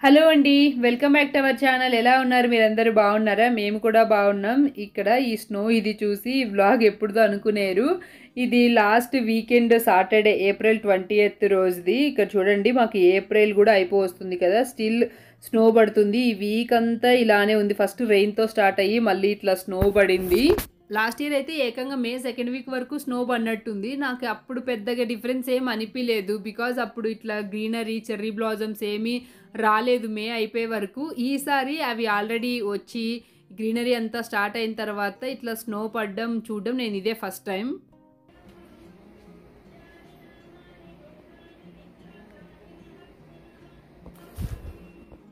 Hello అండి, welcome back to our channel. ఎలా ఉన్నారు మీరందరూ? బాగున్నారా? మేము కూడా బాగున్నాం. ఇక్కడ ఈ స్నో ఇది చూసి వ్లాగ్ ఎప్పుడుదో అనుకునేరు. ఇది last weekend Saturday April 20th రోజుది. ఇక్కడ చూడండి, మాకు ఏప్రిల్ కూడా అయిపోతుంది కదా, స్టిల్ స్నో పడుతుంది. ఈ వీక్ అంతా ఇలానే ఉంది. ఫస్ట్ రెయిన్తో స్టార్ట్ అయ్యి మళ్ళీ ఇట్లా స్నో పడింది. లాస్ట్ ఇయర్ అయితే ఏకంగా మే 2nd వీక్ వరకు స్నో పడినట్టుంది. నాకు అప్పుడు పెద్దగా డిఫరెన్స్ ఏం అనిపించలేదు, బికాజ్ అప్పుడు ఇట్లా గ్రీనరీ చెర్రీ బ్లాజమ్స్ ఏమీ రాలేదు మే అయిపోయే వరకు. ఈసారి అవి ఆల్రెడీ వచ్చి గ్రీనరీ అంతా స్టార్ట్ అయిన తర్వాత ఇట్లా స్నో పడడం చూడడం నేను ఇదే ఫస్ట్ టైం.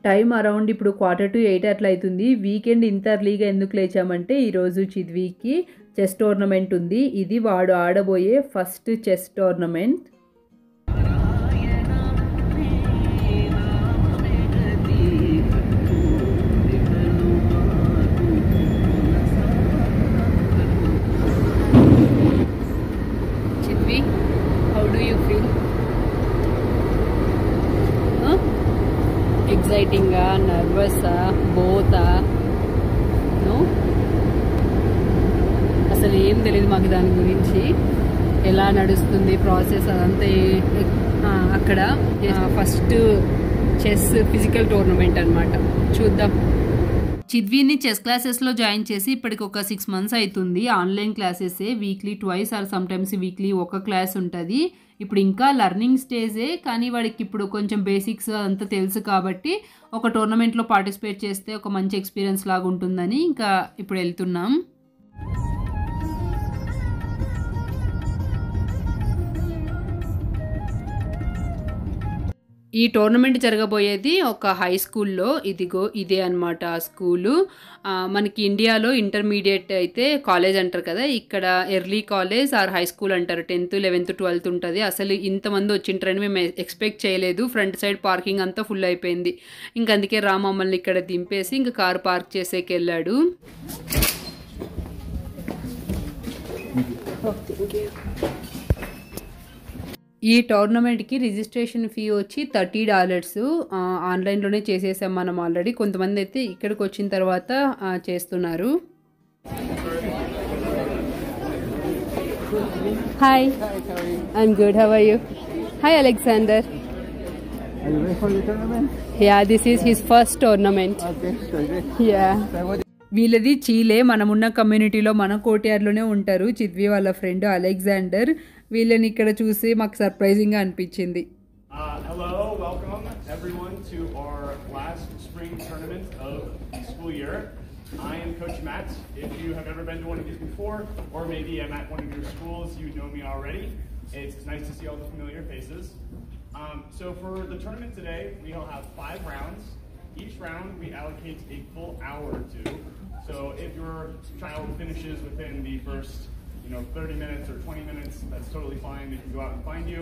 టైం అరౌండ్ ఇప్పుడు 7:45 అట్లా అవుతుంది. వీకెండ్ ఇంత అర్లీగా ఎందుకు లేచామంటే ఈరోజు చిద్వీకి చెస్ టోర్నమెంట్ ఉంది. ఇది వాడు ఆడబోయే first chess tournament. Chidvi, how do you feel? ఎక్సైటింగా, నర్వసా, బోతా? నో, అసలు ఏం తెలియదు మాకు దాని గురించి, ఎలా నడుస్తుంది ప్రాసెస్ అదంతా. అక్కడ ఫస్ట్ చెస్ ఫిజికల్ టోర్నమెంట్ అనమాట, చూద్దాం. చిద్వీని చెస్ క్లాసెస్లో జాయిన్ చేసి ఇప్పటికి ఒక 6 months అవుతుంది. ఆన్లైన్ క్లాసెసే, వీక్లీ 2 ఆర్ సమ్టైమ్స్ వీక్లీ ఒక క్లాస్ ఉంటుంది. ఇప్పుడు ఇంకా లర్నింగ్ స్టేజే, కానీ వాడికి ఇప్పుడు కొంచెం బేసిక్స్ అంతా తెలుసు కాబట్టి ఒక టోర్నమెంట్లో పార్టిసిపేట్ చేస్తే ఒక మంచి ఎక్స్పీరియన్స్ లాగా ఉంటుందని ఇంకా ఇప్పుడు వెళ్తున్నాం. ఈ టోర్నమెంట్ జరగబోయేది ఒక హై స్కూల్లో. ఇదిగో ఇదే అనమాట ఆ స్కూలు. మనకి ఇండియాలో ఇంటర్మీడియట్ అయితే కాలేజ్ అంటారు కదా, ఇక్కడ early college are high school అంటారు. 10th 11th 12th ఉంటుంది. అసలు ఇంతమంది వచ్చింటారని మేము ఎక్స్పెక్ట్ చేయలేదు. ఫ్రంట్ సైడ్ పార్కింగ్ అంతా ఫుల్ అయిపోయింది. ఇంక అందుకే మమ్మల్ని ఇక్కడ దింపేసి ఇంకా కారు పార్క్ చేసేకి వెళ్ళాడు. ఈ టోర్నమెంట్కి రిజిస్ట్రేషన్ ఫీ వచ్చి $30. ఆన్లైన్లోనే చేసేసాం మనం ఆల్రెడీ. కొంతమంది అయితే ఇక్కడికి వచ్చిన తర్వాత చేస్తున్నారు. Hi, I'm good, how are you? Hi Alexander. Are you ready for the tournament? Yeah, this is his first tournament. Okay, great. Yeah. వీళ్ళది చీలే, మనమున్న కమ్యూనిటీలో మన కోటియార్లోనే ఉంటారు. చిద్వి వాళ్ళ ఫ్రెండ్ అలెగ్జాండర్. వీళ్ళని ఇక్కడ చూసి మాకు సర్ప్రైజింగ్గా అనిపించింది. Hello, welcome everyone to our last spring tournament of the school year. I am Coach Matt. If you have ever been to one of these before, or maybe I'm at one of your schools, you know me already. It's nice to see all the familiar faces. So for the tournament today, we'll have 5 rounds. Each round we allocate a full hour or 2. So if your child finishes within the first 30 minutes or 20 minutes, that's totally fine. They can go out and find you.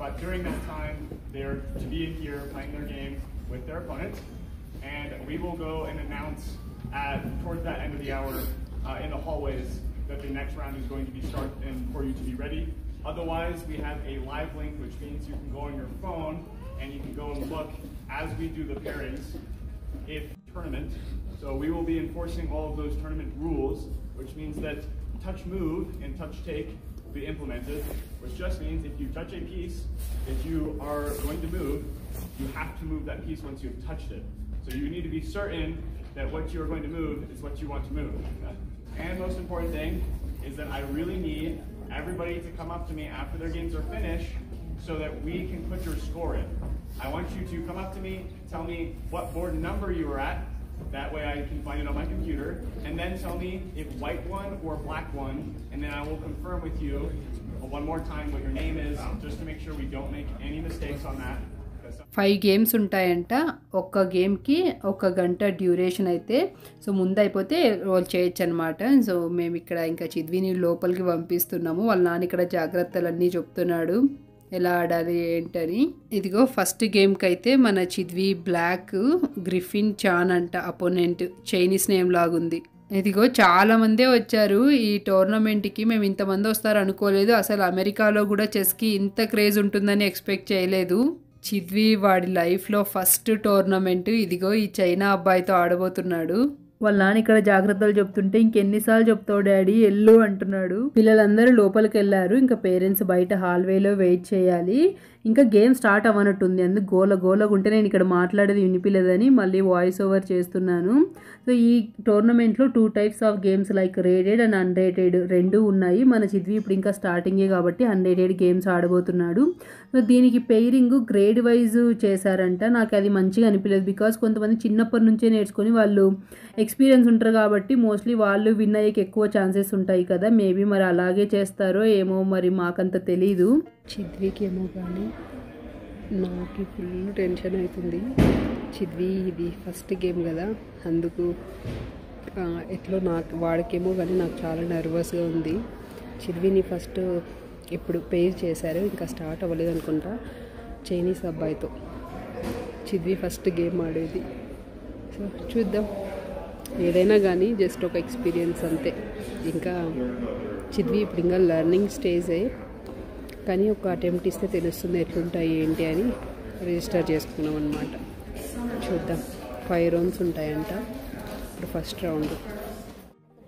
But during that time, they're to be in here playing their game with their opponent. And we will go and announce towards that end of the hour in the hallways that the next round is going to be started and for you to be ready. Otherwise, we have a live link, which means you can go on your phone and you can go and look as we do the pairings if tournament. So we will be enforcing all of those tournament rules, which means that touch move and touch take will be implemented, which just means if you touch a piece that you are going to move, you have to move that piece once you've touched it. So you need to be certain that what you're going to move is what you want to move. And most important thing is that I really need everybody to come up to me after their games are finished so that we can put your score in. I want you to come up to me, tell me what board number you were at. That way I can find it on my computer, and then tell me if white won or black won, and then I will confirm with you one more time what your name is, just to make sure we don't make any mistakes on that. 5 games ఉంటాయంట. ఒక్క గేమ్కి 1 గంట duration అయితే. So ముందు అయిపోతే role చేయొచ్చు అనమాట. So మేము ఇక్కడ ఇంకా చిద్విని లోపలికి పంపిస్తున్నాము. వాళ్ళ నాన్న ఇక్కడ జాగ్రత్తలన్నీ చెప్తున్నాడు, ఎలా ఆడాలి ఏంటని. ఇదిగో ఫస్ట్ గేమ్కి అయితే మన చిద్వి బ్లాక్ గ్రిఫిన్ చాన్ అంట అపోనెంట్, చైనీస్ నేమ్ లాగుంది. ఇదిగో చాలా మందే వచ్చారు ఈ టోర్నమెంట్కి. మేము ఇంతమంది వస్తారు అనుకోలేదు. అసలు అమెరికాలో కూడా చెస్కి ఇంత క్రేజ్ ఉంటుందని ఎక్స్పెక్ట్ చేయలేదు. చిద్వి వాడి లైఫ్లో ఫస్ట్ టోర్నమెంట్. ఇదిగో ఈ చైనా అబ్బాయితో ఆడబోతున్నాడు. వాళ్ళ నాన్న ఇక్కడ జాగ్రత్తలు చెప్తుంటే ఇంకెన్నిసార్లు చెప్తావు డాడీ ఎల్లు అంటున్నాడు. పిల్లలందరూ లోపలికి వెళ్ళారు. ఇంకా పేరెంట్స్ బయట హాల్వేలో వెయిట్ చేయాలి. ఇంకా గేమ్ స్టార్ట్ అవ్వనట్టుంది. అందుకు గోలగా ఉంటే నేను ఇక్కడ మాట్లాడేది వినిపిలేదని మళ్ళీ వాయిస్ ఓవర్ చేస్తున్నాను. సో ఈ టోర్నమెంట్లో 2 types of games like rated and అన్రేటెడ్ 2 ఉన్నాయి. మన చిద్వి ఇప్పుడు ఇంకా స్టార్టింగే కాబట్టి అన్రేటెడ్ గేమ్స్ ఆడబోతున్నాడు. సో దీనికి పెయిరింగ్ గ్రేడ్ వైజ్ చేశారంట. నాకు అది మంచిగా అనిపించలేదు. బికాస్ కొంతమంది చిన్నప్పటి నుంచే నేర్చుకొని వాళ్ళు ఎక్స్పీరియన్స్ ఉంటారు కాబట్టి మోస్ట్లీ వాళ్ళు విన్ అయ్యేకి ఎక్కువ ఛాన్సెస్ ఉంటాయి కదా. మేబీ మరి అలాగే చేస్తారో ఏమో, మరి మాకంత తెలీదు. చిద్వికి ఏమో కానీ నాకు ఫుల్ టెన్షన్ అవుతుంది. చిద్వి ఇది ఫస్ట్ గేమ్ కదా, అందుకు ఎట్లో నాకు వాడికేమో కానీ నాకు చాలా నర్వస్గా ఉంది. చిద్విని ఫస్ట్ ఇప్పుడు పేర్ చేశారు, ఇంకా స్టార్ట్ అవ్వలేదు అనుకుంటా చైనీస్ అబ్బాయితో. చిద్వి ఫస్ట్ గేమ్ ఆడేది. సో చూద్దాం, ఏదైనా కానీ జస్ట్ ఒక ఎక్స్పీరియన్స్ అంతే. ఇంకా చిద్వి ఇప్పుడు ఇంకా లెర్నింగ్ స్టేజే, కానీ ఒక అటెంప్ట్ ఇస్తే తెలుస్తుంది ఎట్లుంటాయి ఏంటి అని రిజిస్టర్ చేసుకున్నాం అనమాట. చూద్దాం. 5 రౌండ్స్ ఉంటాయంట. ఇప్పుడు first round.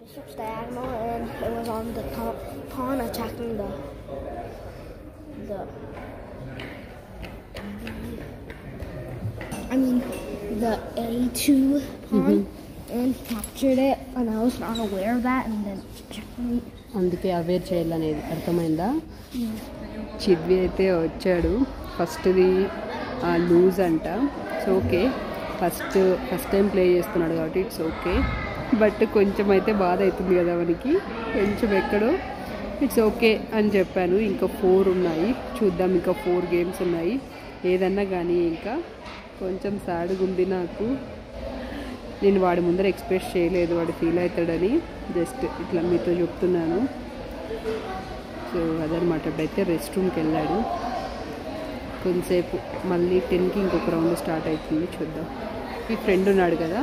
Bishop's diagonal and it was on the top pawn attacking the A2 pawn and captured it, and I was not aware of that, and then checkmate. అందుకే అవేర్ చేయాలనేది అర్థమైందా. చిద్వి అయితే వచ్చాడు. ఫస్ట్ది లూజ్ అంట. So okay, first time play చేస్తున్నాడు కాబట్టి it's okay. But కొంచెం అయితే బాధ అవుతుంది కదా మనకి, కొంచెం ఎక్కడో. ఇట్స్ ఓకే అని చెప్పాను. ఇంకా 4 ఉన్నాయి, చూద్దాం. ఇంకా 4 గేమ్స్ ఉన్నాయి. ఏదన్నా కానీ ఇంకా కొంచెం సాడ్గా ఉంది నాకు. నేను వాడి ముందర ఎక్స్ప్రెస్ చేయలేదు, వాడు ఫీల్ అవుతాడని జస్ట్ ఇట్లా మీతో చెప్తున్నాను. సో అదనమాట. ఇప్పుడైతే రెస్ట్ రూమ్కి వెళ్ళాడు కొంతసేపు. మళ్ళీ 10కి ఇంకొక రౌండ్ స్టార్ట్ అవుతుంది, చూద్దాం. ఈ ఫ్రెండ్ ఉన్నాడు కదా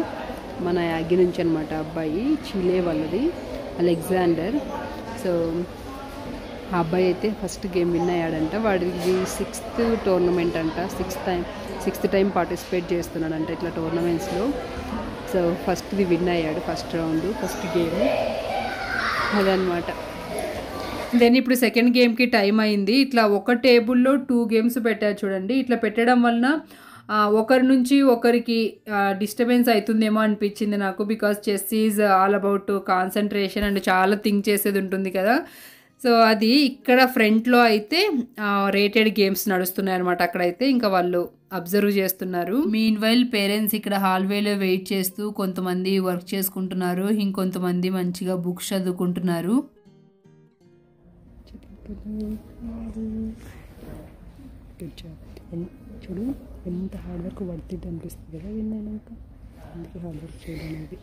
మన యాగి నుంచి అనమాట, అబ్బాయి చిలే వాళ్ళది, అలెగ్జాండర్. సో ఆ అబ్బాయి అయితే ఫస్ట్ గేమ్ విన్ అయ్యాడంట. వాడిది 6th టోర్నమెంట్ అంట. 6th టైం పార్టిసిపేట్ చేస్తున్నాడంట ఇట్లా టోర్నమెంట్స్లో. సో ఫస్ట్ది విన్ అయ్యాడు, ఫస్ట్ రౌండ్, ఫస్ట్ గేమ్ అదనమాట. దెన్ ఇప్పుడు సెకండ్ గేమ్కి టైం అయింది. ఇట్లా ఒక టేబుల్లో 2 గేమ్స్ పెట్టారు చూడండి. ఇట్లా పెట్టడం వలన ఒకరి నుంచి ఒకరికి డిస్టర్బెన్స్ అవుతుందేమో అనిపించింది నాకు. Because chess is all about concentration and చాలా థింక్ చేసేది ఉంటుంది కదా. సో అది ఇక్కడ ఫ్రంట్లో అయితే రేటెడ్ గేమ్స్ నడుస్తున్నాయి అనమాట. అక్కడైతే ఇంకా వాళ్ళు అబ్జర్వ్ చేస్తున్నారు. మీన్ వైల్ పేరెంట్స్ ఇక్కడ హాల్వేలో వెయిట్ చేస్తూ కొంతమంది వర్క్ చేసుకుంటున్నారు, ఇంకొంతమంది మంచిగా బుక్స్ చదువుకుంటున్నారు. చూడు ఎంత హార్డ్ వర్క్ పడుతుంది అనిపిస్తుంది కదా విన్ అయినాక. అందుకే హార్డ్ వర్క్ చేయడం అనేది.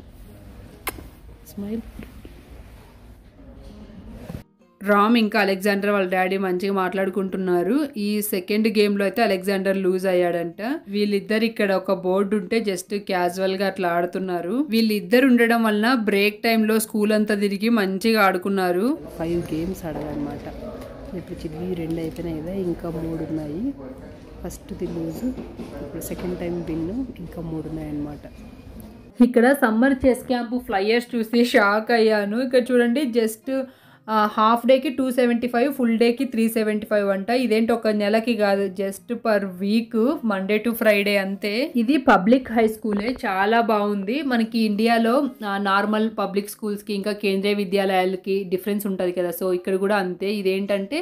స్మైల్. రామ్ ఇంకా అలెగ్జాండర్ వాళ్ళ డాడీ మంచిగా మాట్లాడుకుంటున్నారు. ఈ సెకండ్ గేమ్లో అయితే అలెగ్జాండర్ లూజ్ అయ్యాడంట. వీళ్ళిద్దరు ఇక్కడ ఒక బోర్డు ఉంటే జస్ట్ క్యాజువల్గా అట్లా ఆడుతున్నారు. వీళ్ళిద్దరు ఉండడం వలన బ్రేక్ టైంలో స్కూల్ అంతా తిరిగి మంచిగా ఆడుకున్నారు. 5 గేమ్స్ ఆడాలన్నమాట. ఇప్పుడు చిద్వి 2 అయిపోయినాయి కదా, ఇంకా 3 ఉన్నాయి. ఫస్ట్ది లూజ్, ఇప్పుడు సెకండ్ టైం విన్, ఇంకా 3 ఉన్నాయన్నమాట. ఇక్కడ సమ్మర్ చెస్ క్యాంపు ఫ్లైయర్స్ చూసి షాక్ అయ్యాను. ఇక్కడ చూడండి, జస్ట్ హాఫ్ డేకి 275, ఫుల్ డేకి 375 అంట. ఇదేంటి ఒక నెలకి కాదు, just per week, Monday to Friday అంతే. ఇది పబ్లిక్ హై స్కూలే, చాలా బాగుంది. మనకి ఇండియాలో నార్మల్ పబ్లిక్ స్కూల్స్కి ఇంకా కేంద్రీయ విద్యాలయాలకి డిఫరెన్స్ ఉంటుంది కదా. సో ఇక్కడ కూడా అంతే. ఇదేంటంటే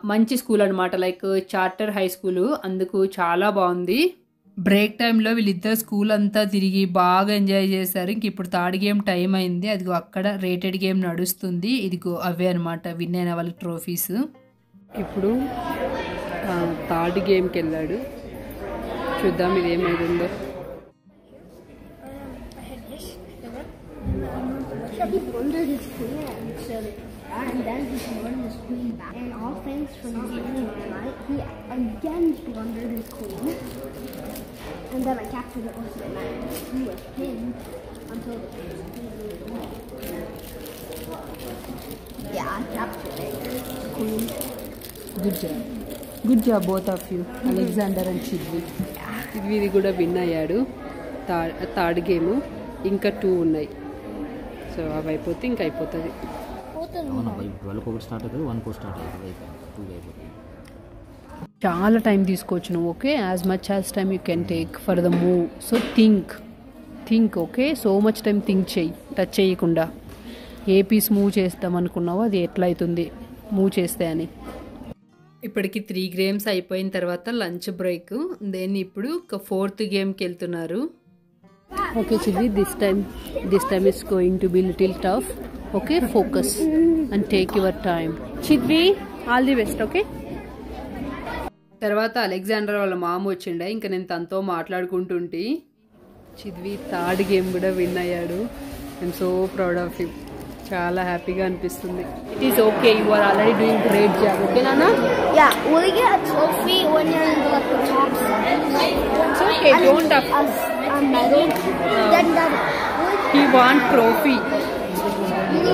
మంచి స్కూల్ అనమాట, లైక్ చార్టర్ హై స్కూలు, అందుకు చాలా బాగుంది. బ్రేక్ టైంలో వీళ్ళిద్దరు స్కూల్ అంతా తిరిగి బాగా ఎంజాయ్ చేశారు. ఇంక ఇప్పుడు థర్డ్ గేమ్ టైం అయింది. అదిగో అక్కడ రేటెడ్ గేమ్ నడుస్తుంది. ఇదిగో అవే అనమాట విన్ అయిన వాళ్ళ ట్రోఫీస్. ఇప్పుడు థర్డ్ గేమ్కి వెళ్ళాడు. చూద్దాం ఇది ఏమైందో. He blundered his queen and then he blundered his queen back. And all thanks from the beginning of the night, he again blundered his queen. And then I captured it with the knight. He was pinned until the queen. Yeah, I captured it. Queen. Good job both of you, Alexander and Chidvi. చిద్విది కూడా win అయ్యాడు. Third game ఇంకా 2 ఉన్నాయి. So అవి అయిపోతే ఇంకా అయిపోతుంది. చాలా టైం తీసుకోవచ్చు నువ్వు. Okay, as much as time you can take for the move. So think okay, so much time think చెయ్యి, టచ్ చేయకుండా. ఏ పీస్ మూవ్ చేస్తాం అనుకున్నావో అది ఎట్లా అవుతుంది మూవ్ చేస్తే అని. ఇప్పటికి 3 గేమ్స్ అయిపోయిన తర్వాత లంచ్ బ్రేక్. దెన్ ఇప్పుడు 4th గేమ్కి వెళ్తున్నారు. Okay Chidvi, this time is going to be little tough. Okay, focus and take your time. Chidvi, all the best. Okay. తర్వాత అలెగ్జాండర్ వాళ్ళ మామ వచ్చిండే, ఇంకా నేను తనతో మాట్లాడుకుంటుంటే. చిద్వి థర్డ్ గేమ్ కూడా విన్ అయ్యాడు. I'm so proud of you. చాలా హ్యాపీగా అనిపిస్తుంది. It is okay, you are already doing great job. Okay నాన్న? Yeah, will you get a trophy when you're in the top 7? It's okay, don't have a medal. Then that he want trophy.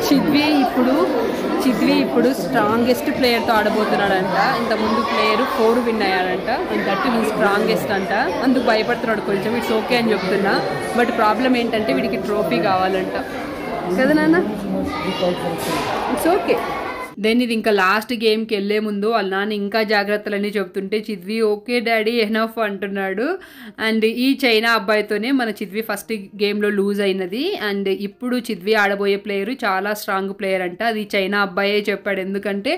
Chidvi ఇప్పుడు strongest ప్లేయర్తో ఆడబోతున్నాడంట. ఇంతకుముందు player 4 win అయ్యాడంట. And that ఈ strongest అంట. అందుకు భయపడుతున్నాడు కొంచెం. It's okay అని చెప్తున్నా. బట్ ప్రాబ్లం ఏంటంటే వీడికి ట్రోఫీ కావాలంట కదా నాన్న? It's okay. దెన్ ఇది ఇంకా లాస్ట్ గేమ్కి వెళ్ళే ముందు వాళ్ళ నాన్న ఇంకా జాగ్రత్తలన్నీ చెప్తుంటే చిద్వి ఓకే డాడీ ఎనఫ్ అంటున్నాడు. అండ్ ఈ చైనా అబ్బాయితోనే మన చిద్వి ఫస్ట్ గేమ్లో లూజ్ అయినది. అండ్ ఇప్పుడు చిద్వి ఆడబోయే ప్లేయరు చాలా స్ట్రాంగ్ ప్లేయర్ అంట. అది చైనా అబ్బాయే చెప్పాడు. ఎందుకంటే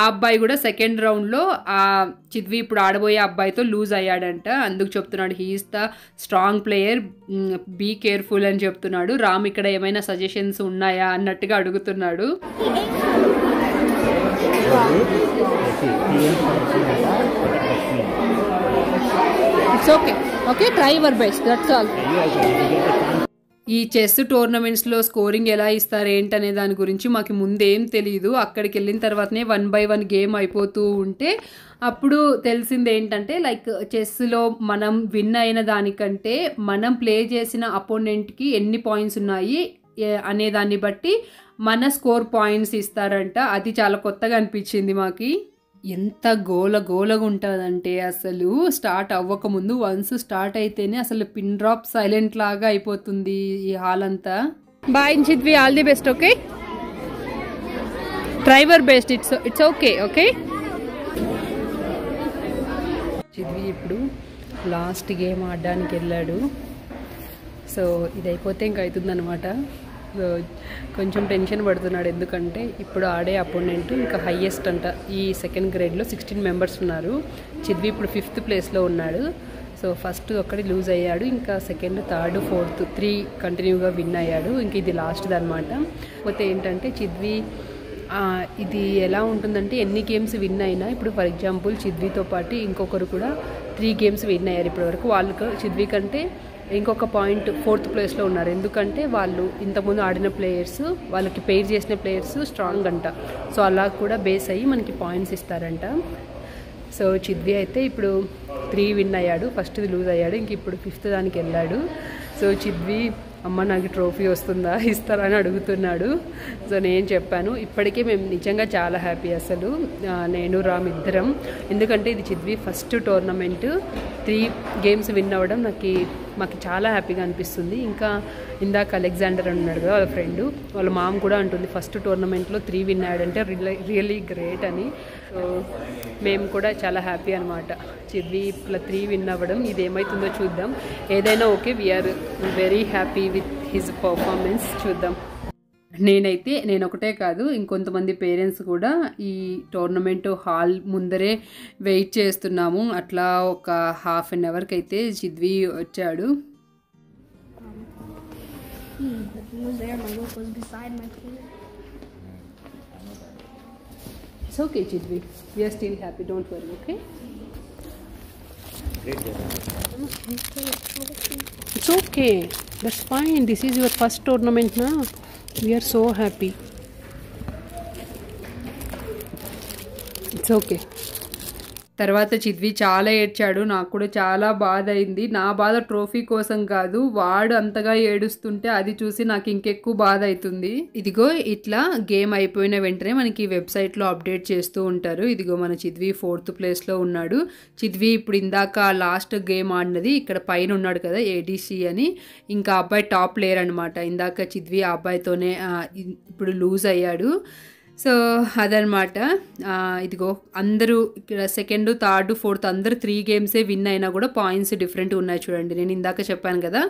ఆ అబ్బాయి కూడా సెకండ్ రౌండ్లో ఆ చిద్వి ఇప్పుడు ఆడబోయే అబ్బాయితో లూజ్ అయ్యాడంట. అందుకు చెప్తున్నాడు he's the strong player, be careful అని చెప్తున్నాడు. రామ్ ఇక్కడ ఏమైనా సజెషన్స్ ఉన్నాయా అన్నట్టుగా అడుగుతున్నాడు. It's okay. Okay, try your best. That's all. ఈ చెస్ టోర్నమెంట్స్లో స్కోరింగ్ ఎలా ఇస్తారు ఏంటనే దాని గురించి మాకు ముందేం తెలియదు. అక్కడికి వెళ్ళిన తర్వాతనే 1 by 1 గేమ్ అయిపోతూ ఉంటే అప్పుడు తెలిసింది ఏంటంటే లైక్ చెస్లో మనం విన్ అయిన దానికంటే మనం ప్లే చేసిన అపోనెంట్కి ఎన్ని పాయింట్స్ ఉన్నాయి అనే దాన్ని బట్టి మన స్కోర్ పాయింట్స్ ఇస్తారంట. అది చాలా కొత్తగా అనిపించింది మాకు. ఎంత గోలగా ఉంటుందంటే అసలు స్టార్ట్ అవ్వకముందు వన్స్ స్టార్ట్ అయితేనే అసలు పిన్ డ్రాప్ సైలెంట్ లాగా అయిపోతుంది ఈ హాల్ అంతా. Bye Chidvi, all the best. Okay, try your best. It's okay. Okay, Chidvi ఇప్పుడు లాస్ట్ గేమ్ ఆడడానికి వెళ్ళాడు. సో ఇది అయిపోతే ఇంక అవుతుందన్నమాట. సో కొంచెం టెన్షన్ పడుతున్నాడు. ఎందుకంటే ఇప్పుడు ఆడే అపోనెంట్ ఇంకా హైయెస్ట్ అంట. ఈ సెకండ్ గ్రేడ్లో 16 మెంబర్స్ ఉన్నారు. చిద్వి ఇప్పుడు 5th ప్లేస్లో ఉన్నాడు. సో ఫస్ట్ ఒక్కటి లూజ్ అయ్యాడు. ఇంకా సెకండ్, థర్డ్, 4th 3 కంటిన్యూగా విన్ అయ్యాడు. ఇంక ఇది లాస్ట్ది అనమాట. పోతే ఏంటంటే చిద్వి ఇది ఎలా ఉంటుందంటే ఎన్ని గేమ్స్ విన్ అయినా ఇప్పుడు ఫర్ ఎగ్జాంపుల్ చిద్వితో పాటు ఇంకొకరు కూడా 3 గేమ్స్ విన్ అయ్యారు ఇప్పటివరకు. వాళ్ళకు చిద్వి కంటే ఇంకొక పాయింట్ 4th ప్లేస్లో ఉన్నారు. ఎందుకంటే వాళ్ళు ఇంతకుముందు ఆడిన ప్లేయర్స్, వాళ్ళకి పెయిర్ చేసిన ప్లేయర్స్ స్ట్రాంగ్ అంట. సో అలా కూడా బేస్ అయ్యి మనకి పాయింట్స్ ఇస్తారంట. సో చిద్వి అయితే ఇప్పుడు 3 విన్ అయ్యాడు. ఫస్ట్ది లూజ్ అయ్యాడు. ఇంక ఇప్పుడు 5th దానికి వెళ్ళాడు. సో చిద్వి అమ్మ నాకు ట్రోఫీ వస్తుందా, ఇస్తారా అని అడుగుతున్నాడు. సో నేను చెప్పాను ఇప్పటికే మేము నిజంగా చాలా హ్యాపీ అసలు నేను రామ్ ఇద్దరం. ఎందుకంటే ఇది Chidvi first tournament 3 games win అవ్వడం మాకు చాలా హ్యాపీగా అనిపిస్తుంది. ఇంకా ఇందాక అలెగ్జాండర్ అన్నాడు కదా వాళ్ళ ఫ్రెండ్, వాళ్ళ మామ కూడా అంటుంది ఫస్ట్ టోర్నమెంట్లో 3 విన్ అయ్యాడంటే రియల్లీ గ్రేట్ అని. సో మేము కూడా చాలా హ్యాపీ అనమాట చిద్వి ఇట్లా 3 విన్ అవ్వడం. ఇది ఏమవుతుందో చూద్దాం. ఏదైనా okay, we're very happy with his performance. చూద్దాం. నేను ఒకటే కాదు, ఇంకొంతమంది పేరెంట్స్ కూడా ఈ టోర్నమెంట్ హాల్ ముందరే వెయిట్ చేస్తున్నాము. అట్లా ఒక ½ an hourకి అయితే చిద్వి వచ్చాడు. It's okay, Chidvi. We are still happy. Don't worry, okay? It's okay. That's fine. This is your first tournament, na? We are so happy. It's okay. తర్వాత చిద్వి చాలా ఏడ్చాడు. నాకు కూడా చాలా బాధ అయింది. నా బాధ ట్రోఫీ కోసం కాదు, వాడు అంతగా ఏడుస్తుంటే అది చూసి నాకు ఇంకెక్కువ బాధ అవుతుంది. ఇదిగో ఇట్లా గేమ్ అయిపోయిన వెంటనే మనకి వెబ్సైట్లో అప్డేట్ చేస్తూ ఉంటారు. ఇదిగో మన చిద్వి 4th ప్లేస్లో ఉన్నాడు. చిద్వి ఇప్పుడు ఇందాక లాస్ట్ గేమ్ ఆడినది ఇక్కడ పైన ఉన్నాడు కదా, ఏడీసీ అని. ఇంకా అబ్బాయి టాప్ ప్లేయర్ అనమాట. ఇందాక చిద్వి ఆ అబ్బాయితోనే ఇప్పుడు లూజ్ అయ్యాడు. సో అదనమాట. ఇదిగో అందరూ ఇక్కడ 2nd, 3rd, 4th అందరూ 3 గేమ్సే విన్ అయినా కూడా పాయింట్స్ డిఫరెంట్ ఉన్నాయి చూడండి. నేను ఇందాక చెప్పాను కదా,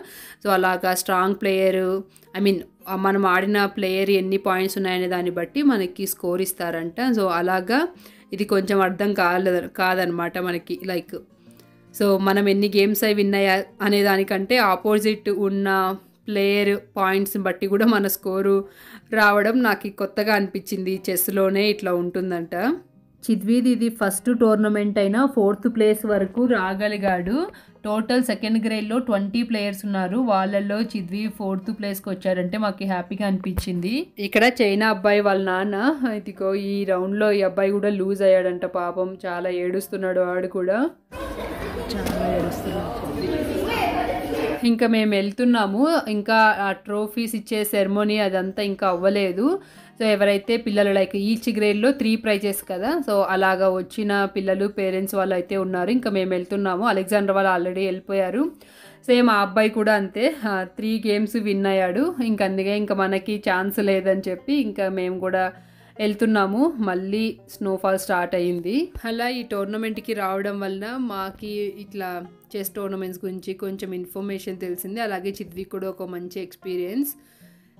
సో అలాగా స్ట్రాంగ్ ప్లేయరు మనం ఆడిన ప్లేయర్ ఎన్ని పాయింట్స్ ఉన్నాయనే దాన్ని బట్టి మనకి స్కోర్ ఇస్తారంట. సో అలాగా ఇది కొంచెం అర్థం కాదనమాట మనకి. లైక్ సో మనం ఎన్ని గేమ్స్ అవి విన్ అయ్యా అనే దానికంటే ఆపోజిట్ ఉన్న ప్లేయర్ పాయింట్స్ని బట్టి కూడా మన స్కోరు రావడం నాకు కొత్తగా అనిపించింది. చెస్లోనే ఇట్లా ఉంటుందంట. చిద్వీది ఇది ఫస్ట్ టోర్నమెంట్ అయినా 4th ప్లేస్ వరకు రాగలిగాడు. టోటల్ 2nd గ్రేడ్లో 20 ప్లేయర్స్ ఉన్నారు. వాళ్ళల్లో చిద్వి 4th ప్లేస్కి వచ్చారంటే మాకు హ్యాపీగా అనిపించింది. ఇక్కడ చైనా అబ్బాయి వాళ్ళ నాన్న ఇదిగో ఈ రౌండ్లో ఈ అబ్బాయి కూడా లూజ్ అయ్యాడంట. పాపం చాలా ఏడుస్తున్నాడు వాడు కూడా. చాలా ఏడుస్తున్నాడు. ఇంకా మేము వెళ్తున్నాము. ఇంకా ఆ ట్రోఫీస్ ఇచ్చే సెరమోనీ అదంతా ఇంకా అవ్వలేదు. సో ఎవరైతే పిల్లలు లైక్ ఈచ్ గ్రేడ్లో 3 ప్రైజెస్ కదా, సో అలాగా వచ్చిన పిల్లలు పేరెంట్స్ వాళ్ళు అయితే ఉన్నారు. ఇంకా మేము వెళ్తున్నాము. అలెగ్జాండర్ వాళ్ళు ఆల్రెడీ వెళ్ళిపోయారు. సేమ్ ఆ అబ్బాయి కూడా అంతే 3 గేమ్స్ విన్ అయ్యాడు. ఇంక అందుకే ఇంకా మనకి ఛాన్స్ లేదని చెప్పి ఇంకా మేము కూడా వెళ్తున్నాము. మళ్ళీ స్నోఫాల్ స్టార్ట్ అయ్యింది. అలా ఈ టోర్నమెంట్కి రావడం వలన మాకి ఇట్లా చెస్ టోర్నమెంట్స్ గురించి కొంచెం ఇన్ఫర్మేషన్ తెలిసింది. అలాగే చిద్వి కూడా ఒక మంచి ఎక్స్పీరియన్స్.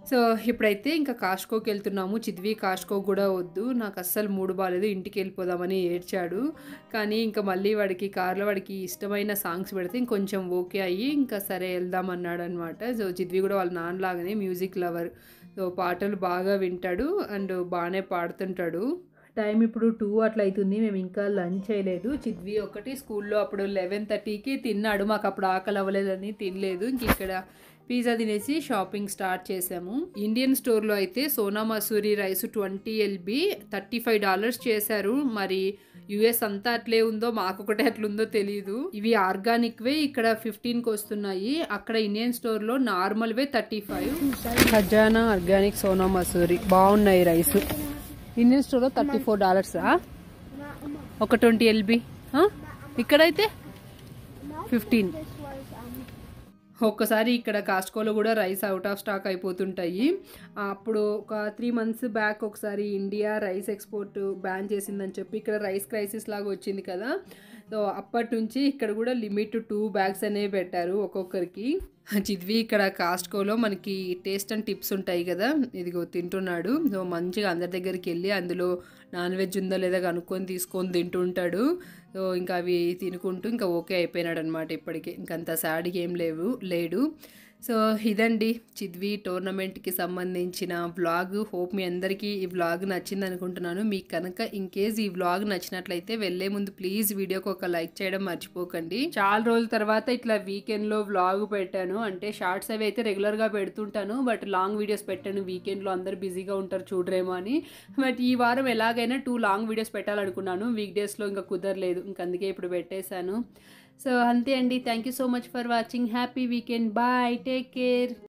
సో ఇప్పుడైతే ఇంకా కాస్ట్కోకి వెళ్తున్నాము. చిద్వి కాస్ట్కో కూడా వద్దు, నాకు అస్సలు మూడు బాలేదు, ఇంటికి వెళ్ళిపోదామని ఏడ్చాడు. కానీ ఇంకా మళ్ళీ వాడికి కార్లో వాడికి ఇష్టమైన సాంగ్స్ పెడితే ఇంకొంచెం ఓకే అయ్యి ఇంకా సరే వెళ్దాం అన్నాడు అనమాట. సో చిద్వి కూడా వాళ్ళ నాన్నలాగానే మ్యూజిక్ లవర్. సో పాటలు బాగా వింటాడు అండ్ బాగానే పాడుతుంటాడు. టైం ఇప్పుడు 2 అట్లా అవుతుంది. మేము ఇంకా లంచ్ చేయలేదు. చిద్వి ఒకటి స్కూల్లో అప్పుడు 11:30కి తిన్నాడు. మాకు అప్పుడు ఆకలి అవ్వలేదని తినలేదు. ఇంక ఇక్కడ పిజ్జా తినేసి షాపింగ్ స్టార్ట్ చేసాము. ఇండియన్ స్టోర్లో అయితే సోనా మసూరి రైస్ 20 LB $35 చేశారు. మరి యుఎస్ అంతా అట్లే ఉందో మాకొకటే అట్లుందో తెలియదు. ఇవి ఆర్గానిక్వే ఇక్కడ 15కి వస్తున్నాయి. అక్కడ ఇండియన్ స్టోర్లో నార్మల్వే 35. ఖజానా ఆర్గానిక్ సోనా మసూరి బాగున్నాయి రైస్. ఇండియన్ స్టోర్లో $34 ఒక 20 LB. ఇక్కడైతే 15. ఒక్కసారి ఇక్కడ కాస్ట్కోలో కూడా రైస్ అవుట్ ఆఫ్ స్టాక్ అయిపోతుంటాయి. అప్పుడు ఒక 3 months బ్యాక్ ఒకసారి ఇండియా రైస్ ఎక్స్పోర్ట్ బ్యాన్ చేసిందని చెప్పి ఇక్కడ రైస్ క్రైసిస్ లాగా వచ్చింది కదా. సో అప్పటి నుంచి ఇక్కడ కూడా లిమిట్ 2 bags అనేవి పెట్టారు ఒక్కొక్కరికి. చిద్వి ఇక్కడ కాస్ట్కోలో మనకి టేస్ట్ అండ్ టిప్స్ ఉంటాయి కదా, ఇదిగో తింటున్నాడు. సో మంచిగా అందరి దగ్గరికి వెళ్ళి అందులో నాన్ వెజ్ ఉందో లేదా కనుక్కొని తీసుకొని తింటుంటాడు. సో ఇంకా అవి తినుకుంటూ ఇంకా ఓకే అయిపోయినాడు అనమాట. ఇప్పటికే ఇంకంత సాడ్గా ఏం లేడు. సో ఇదండి చిద్వి టోర్నమెంట్కి సంబంధించిన వ్లాగ్. హోప్ మీ అందరికీ ఈ వ్లాగ్ నచ్చింది అనుకుంటున్నాను. మీకు కనుక ఇన్ కేస్ ఈ వ్లాగ్ నచ్చినట్లయితే వెళ్ళే ముందు ప్లీజ్ వీడియోకి ఒక లైక్ చేయడం మర్చిపోకండి. చాలా రోజుల తర్వాత ఇట్లా వీకెండ్లో వ్లాగ్ పెట్టాను. అంటే షార్ట్స్ అవి అయితే రెగ్యులర్గా పెడుతుంటాను, బట్ లాంగ్ వీడియోస్ పెట్టాను. వీకెండ్లో అందరు బిజీగా ఉంటారు చూడరేమో అని. బట్ ఈ వారం ఎలాగైనా 2 లాంగ్ వీడియోస్ పెట్టాలనుకున్నాను. వీక్ డేస్లో ఇంకా కుదరలేదు, ఇంక అందుకే ఇప్పుడు పెట్టేశాను. సో అంతే అండి. Thank you so much for watching. Happy weekend. Bye. Take care.